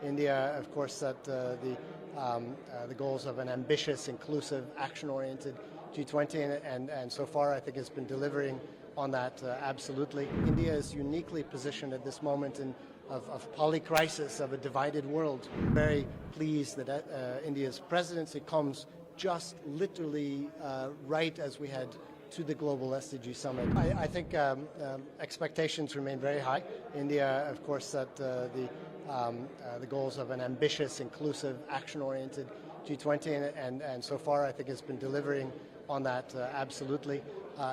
India, of course, set the goals of an ambitious, inclusive, action-oriented G20, and so far I think it's been delivering on that absolutely. India is uniquely positioned at this moment of polycrisis, of a divided world. Very pleased that India's presidency comes just literally right as we head to the global SDG summit. I think expectations remain very high. India, of course, set the goals of an ambitious, inclusive, action-oriented G20, and so far I think it's been delivering on that absolutely.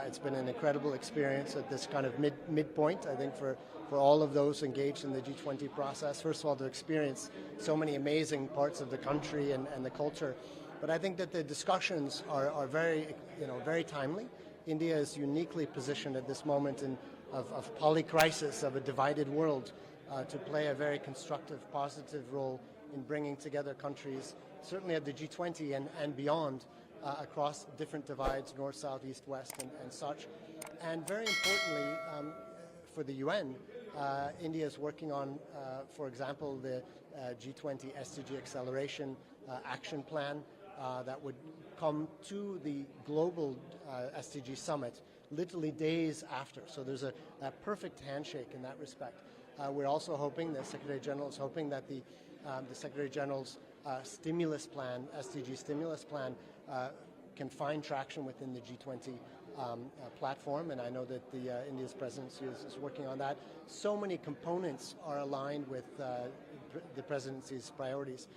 It's been an incredible experience at this kind of midpoint, I think, for all of those engaged in the G20 process. First of all, to experience so many amazing parts of the country and the culture. But I think that the discussions are very, very timely. India is uniquely positioned at this moment of polycrisis, of a divided world, to play a very constructive, positive role in bringing together countries, certainly at the G20 and beyond, across different divides, north, south, east, west, and such. And very importantly, for the UN, India is working on, for example, the G20 SDG Acceleration Action Plan that would come to the global SDG Summit literally days after. So there's a perfect handshake in that respect. We're also hoping, the Secretary General is hoping that the Secretary General's stimulus plan, SDG stimulus plan, can find traction within the G20 platform, and I know that India's presidency is working on that. So many components are aligned with the presidency's priorities.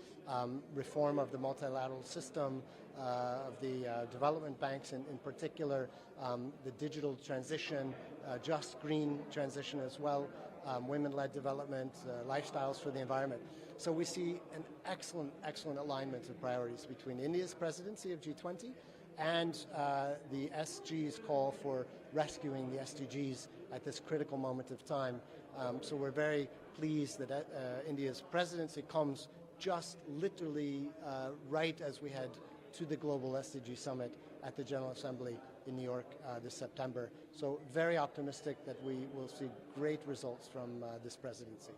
Reform of the multilateral system, of the development banks in particular, the digital transition, just green transition as well, women-led development, lifestyles for the environment. So we see an excellent alignment of priorities between India's presidency of G20 and the SG's call for rescuing the SDGs at this critical moment of time. So we're very pleased that India's presidency comes just literally right as we head to the global SDG summit at the General Assembly in New York this September. So very optimistic that we will see great results from this presidency.